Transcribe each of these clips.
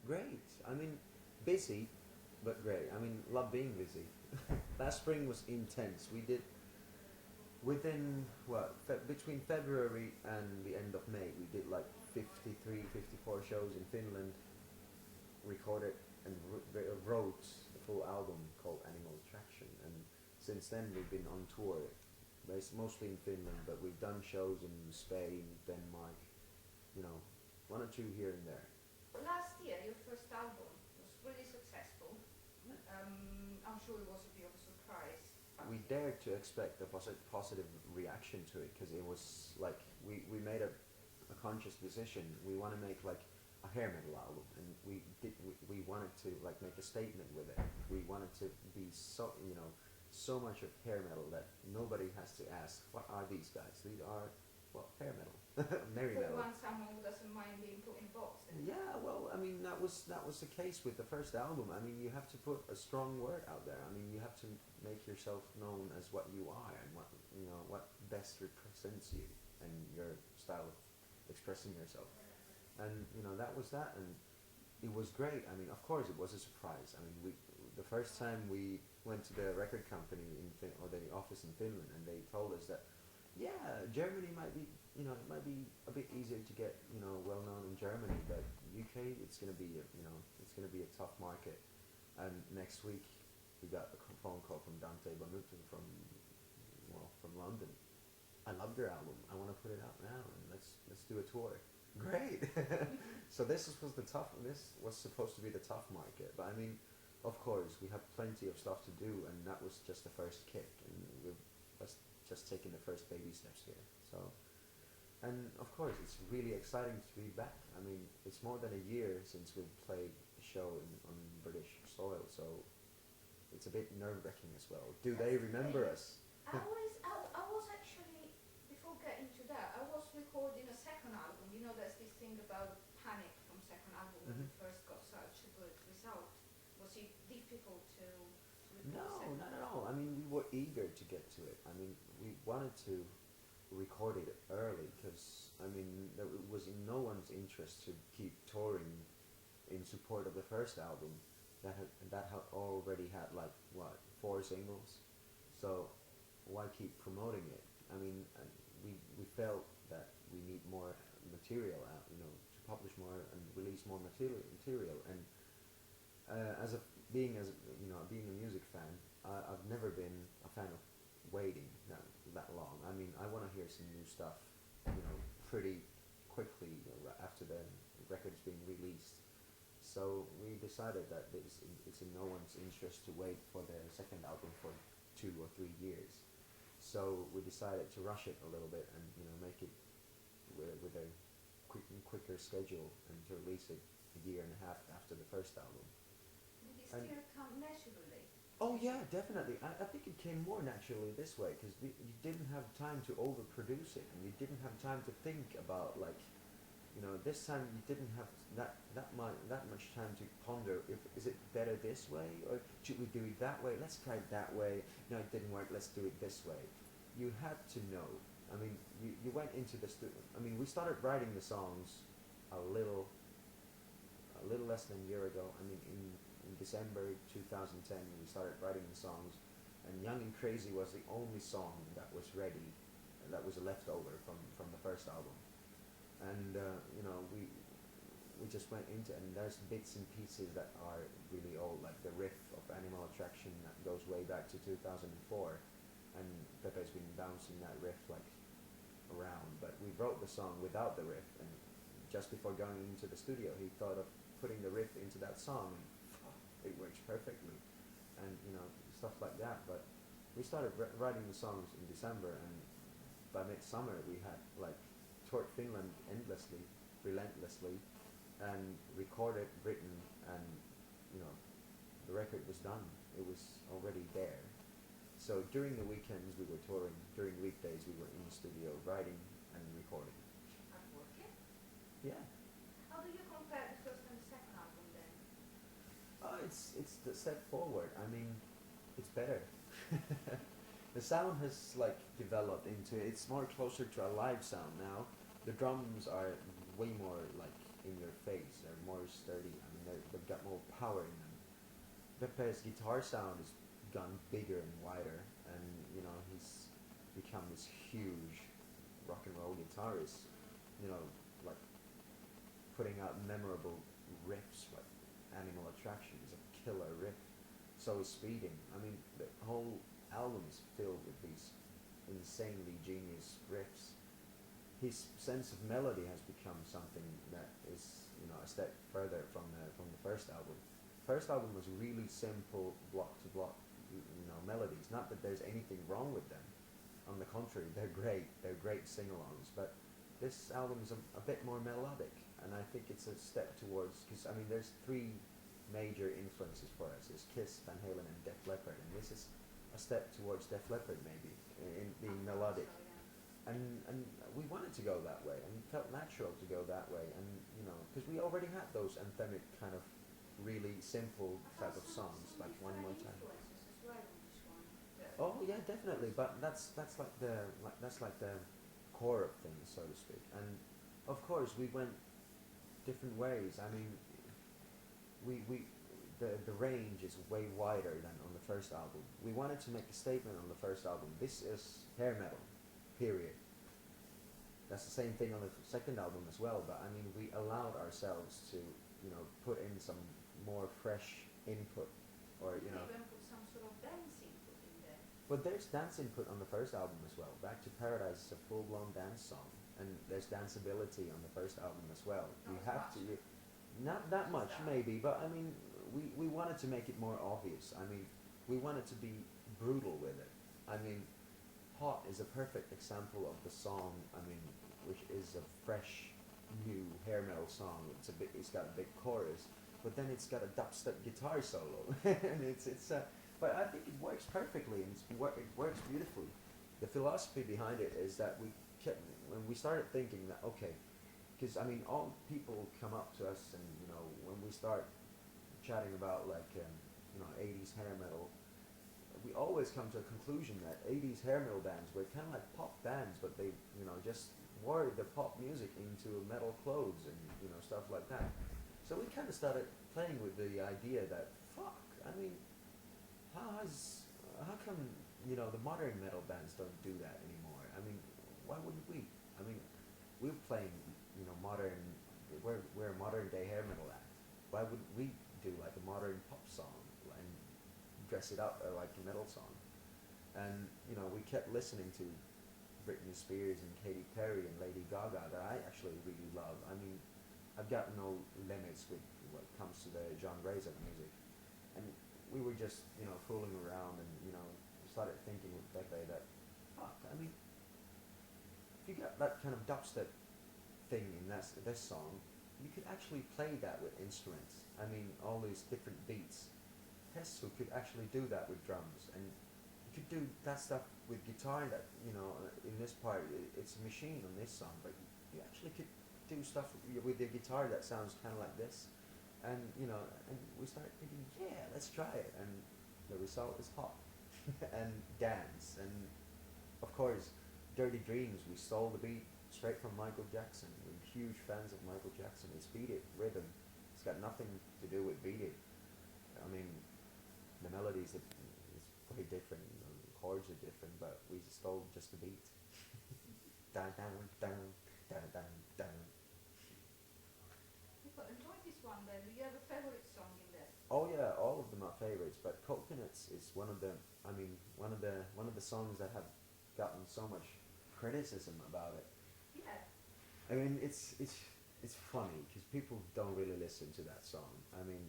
Great. I mean, busy, but great. I mean, love being busy. Last spring was intense. We did within between February and the end of May, we did like 53, 54 shows in Finland, recorded and wrote a full album called Animal Attraction. And since then, we've been on tour, mostly in Finland, but we've done shows in Spain, Denmark, you know, one or two here and there. Last year, your first album was really successful. I'm sure it was a bit of a surprise. We dared to expect a positive reaction to it because it was like we made a conscious decision. We want to make like a hair metal album, and we wanted to like make a statement with it. We wanted to be so much of hair metal that nobody has to ask what are these guys. These are hair metal, merry For metal. one, someone who doesn't mind being put in a box. Yeah, well, I mean that was the case with the first album. I mean, you have to put a strong word out there. I mean, you have to make yourself known as what you are and what best represents you and your style of expressing yourself. And that was that, and it was great. I mean, of course, it was a surprise. I mean, the first time we went to the record company or the office in Finland, and they told us that yeah, Germany might be, it might be a bit easier to get, well known in Germany, but UK, it's gonna be, it's gonna be a tough market. And next week, we got a phone call from Dante Bonucci from London. I love their album. I want to put it out now, and let's do a tour. Great. So this was supposed to be the tough market, but I mean, of course, we have plenty of stuff to do, and that was just the first kick, and we've just taking the first baby steps here. So, and of course, it's really exciting to be back. I mean, it's more than a year since we played a show on British soil, so it's a bit nerve-wracking as well. Do they remember us? I was actually, before getting to that, I was recording a second album. You know, there's this thing about panic from second album when Mhm. it first got such a good result. Was it difficult to record No, second not at album? all. I mean, we were eager to get to it. I mean, we wanted to record it early because, I mean, it was in no one's interest to keep touring in support of the first album that had already had like what 4 singles. So why keep promoting it? I mean, we felt that we need more material out, to publish more and release more material. And as a being a music fan, I've never been a fan of waiting that long. I mean, I want to hear some new stuff, pretty quickly after the record's being released. So we decided that it's in no one's interest to wait for the second album for 2 or 3 years. So we decided to rush it a little bit and make it with a quicker schedule and to release it a year and a half after the first album. Did it And still come naturally? oh yeah, definitely. I think it came more naturally this way because you didn't have time to overproduce it, and you didn't have time to think about like, this time you didn't have that much time to ponder if is it better this way or should we do it that way? Let's try it that way. No, it didn't work. Let's do it this way. You had to know. I mean, you went into the studio. I mean, we started writing the songs a little less than a year ago. I mean, in December 2010, we started writing the songs, and Young and Crazy was the only song that was ready, that was a leftover from the first album. And we just went into it, and there's bits and pieces that are really old, like the riff of Animal Attraction that goes way back to 2004, and Pepe's been bouncing that riff like around. But we wrote the song without the riff, and just before going into the studio, he thought of putting the riff into that song, and it works perfectly, and stuff like that. But we started writing the songs in December, and by midsummer we had like toured Finland endlessly, relentlessly, and recorded, written, and you know the record was done. It was already there. So during the weekends we were touring. During weekdays we were in the studio writing and recording. Hard working? Yeah. How do you compare the first and the second album then? It's the step forward. I mean, it's better. The sound has like developed into it's more closer to a live sound now. The drums are way more like in your face. They're more sturdy. I mean, they've got more power in them. Pepe's guitar sound has gone bigger and wider, and you know he's become this huge rock and roll guitarist. You know, like putting out memorable riffs like Animal Attraction is a killer riff. So is Speeding. I mean, the whole album is filled with these insanely genius riffs. His sense of melody has become something that is, you know, a step further from the first album. First album was really simple, block to block, you know, melodies. Not that there's anything wrong with them. On the contrary, they're great. They're great sing-alongs. But this album is a bit more melodic, and I think it's a step towards. Because I mean, there's three major influences for us: is Kiss, Van Halen, and Def Leppard, and this is a step towards Def Leppard maybe in being melodic. So, yeah. And we wanted to go that way, and it felt natural to go that way, and you know, because we already had those anthemic kind of really simple I type found of songs, some like One different More Time. influences as well on this one. Oh yeah, definitely, but that's like the core of things, so to speak. And of course, we went different ways. I mean, we the range is way wider than on the first album. We wanted to make a statement on the first album. This is hair metal, period. That's the same thing on the second album as well. But I mean, we allowed ourselves to, you know, put in some more fresh input, or you know. Even put some sort of dance input in there. But there's dance input on the first album as well. Back to Paradise is a full-blown dance song, and there's danceability on the first album as well. Not You as have much. to, not that much Yeah. maybe, but I mean, we wanted to make it more obvious. I mean, we wanted to be brutal with it. I mean, Hot is a perfect example of the song. I mean, which is a fresh, new hair metal song. It's got a big chorus, but then it's got a dubstep guitar solo, and but I think it works perfectly, and it works beautifully. The philosophy behind it is that when we started thinking that, okay, because I mean, all people come up to us, and you know, when we start chatting about like you know, 80s hair metal, we always come to a conclusion that 80s hair metal bands were kind of like pop bands, but they, you know, just wore the pop music into metal clothes and, you know, stuff like that. So we kind of started playing with the idea that, fuck, I mean, how come, you know, the modern metal bands don't do that anymore? I mean, why wouldn't we? I mean, we're playing, you know, we're a modern day hair metal act. Why wouldn't we do like a modern pop song and dress it up like a metal song? And you know, we kept listening to Britney Spears and Katy Perry and Lady Gaga that I actually really love. I mean, I've got no limits with what comes to the genres of music, and we were just, you know, fooling around, and you know, started thinking with Pepe that, fuck, I mean, if you got that kind of dubstep thing in this song, you could actually play that with instruments. I mean, all these different beats. Hess who could actually do that with drums, and you could do that stuff with guitar. That, you know, in this part, it's a machine on this song, but you actually could do stuff with your guitar that sounds kind of like this, and you know, and we started thinking, yeah, let's try it, and the result is Hot and Dance, and of course, Dirty Dreams. We stole the beat straight from Michael Jackson. We're huge fans of Michael Jackson. It's Beat It rhythm. It's got nothing to do with Beat It. I mean, the melodies is way different. You know, the chords are different, but we stole just the beat. Down, down, down, down, down, down. People enjoy this one then. Do you have a favorite song in there? Oh yeah, all of them are favorites, but Coconuts is one of the. I mean, one of the songs that have gotten so much criticism about it. Yeah. I mean, it's funny because people don't really listen to that song. I mean,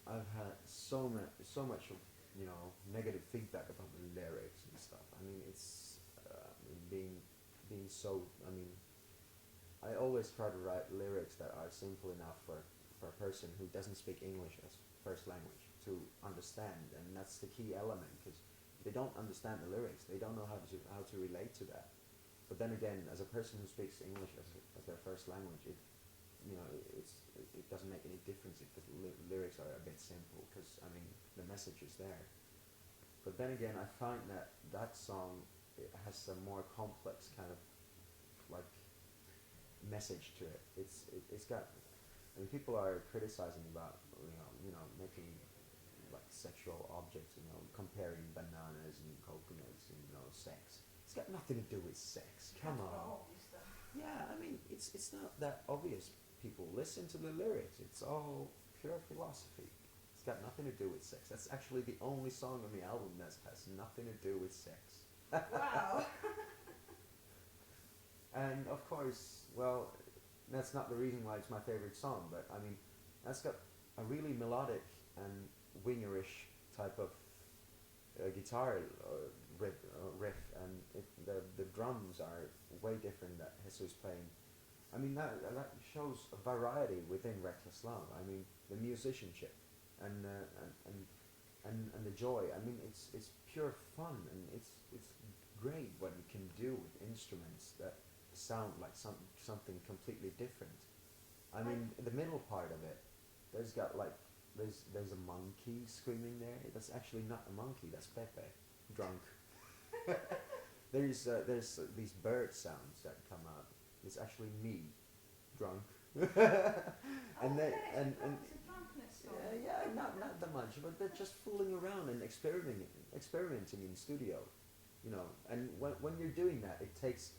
I've had so much of, you know, negative feedback about the lyrics and stuff. I mean, it's being so. I mean, I always try to write lyrics that are simple enough for a person who doesn't speak English as first language to understand, and that's the key element. Because they don't understand the lyrics, they don't know how to relate to that. But then again, as a person who speaks English as their first language, it, you know, it doesn't make any difference if the lyrics are a bit simple, because I mean, the message is there. But then again, I find that song, it has a more complex kind of like message to it. It's got I mean, people are criticizing about making like sexual objects, comparing bananas and coconuts and sex. It's got nothing to do with sex. Come That's on. obvious stuff. Yeah, I mean, it's not that obvious. People listen to the lyrics. It's all pure philosophy. It's got nothing to do with sex. That's actually the only song on the album that has nothing to do with sex. Wow. And of course, well, that's not the reason why it's my favorite song, but I mean, that's got a really melodic and wingerish type of guitar riff, and the drums are way different that Jesus playing. I mean, that shows a variety within Reckless Love. I mean, the musicianship and and the joy. I mean, it's pure fun, and it's great what you can do with instruments that sound like something completely different. I mean, the middle part of it, there's a monkey screaming there. That's actually not a monkey. That's Pepe, drunk. There's these bird sounds that come out. It's actually me, drunk. and they Okay, and it's a drunkenness song. yeah, not that much, but they're just fooling around and experimenting in studio, And when you're doing that, it takes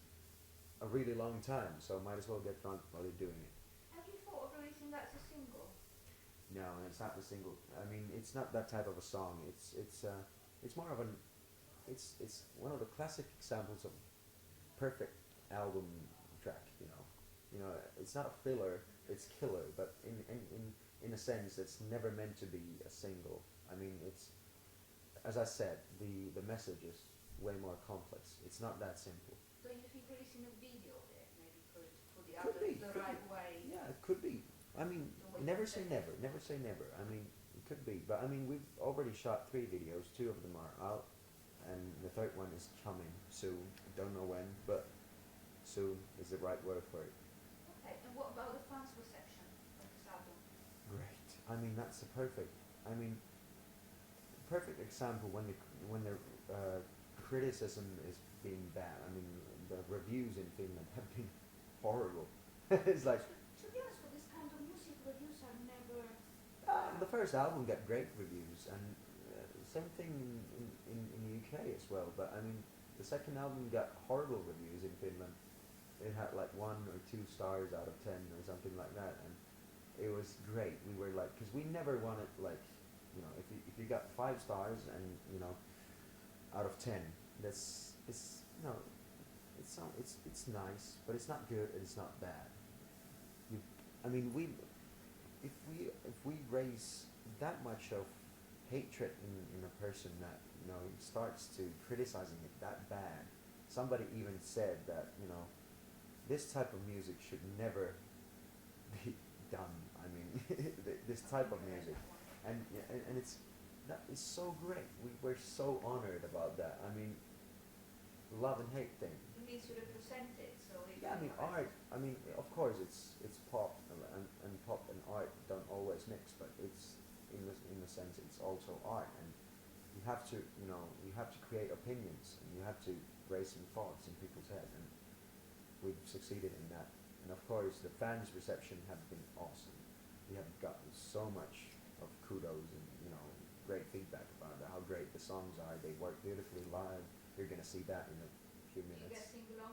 a really long time. So might as well get drunk while you're doing it. Have you thought of releasing that as a single? No, it's not the single. I mean, it's not that type of a song. It's more of an it's one of the classic examples of perfect album track. It's not a filler. It's killer, but in a sense, it's never meant to be a single. I mean, it's as I said, the message is way more complex. It's not that simple. Don't you think releasing a video there maybe could put the Could others be, the could right be. way? Yeah, it could be. I mean, The way never you say said never. Never say never. I mean, it could be. But I mean, we've already shot 3 videos. 2 of them are out, and the third one is coming soon. Don't know when, but soon is the right word for it. Okay, and what about the fans' reception of this album? Great. I mean, that's a perfect. I mean, perfect example when the criticism is being bad. I mean, the reviews in Finland have been horrible. It's like To be honest, for this kind of music, reviews are never. the first album got great reviews, and same thing in the UK as well. But I mean, the second album got horrible reviews in Finland. It had like 1 or 2 stars out of 10 or something like that, and it was great. We were like, because we never wanted like, if you got 5 stars and out of 10, that's it's nice, but it's not good and it's not bad. You, I mean, if we raise that much of hatred in a person that starts to criticizing it that bad. Somebody even said that this type of music should never be done. I mean, this type of music, and that is so great. We were so honored about that. I mean, love and hate thing. It needs to represent it, so. Yeah, I mean art. I mean, of course, it's pop, and pop and art don't always mix, but it's in the sense it's also art, and you have to create opinions, and you have to raise some thoughts in people's head, and we've succeeded in that. And of course, the fans' reception have been awesome. We have gotten so much of kudos and great feedback about how great the songs are. They work beautifully live. You're gonna see that in a few Do you get minutes. single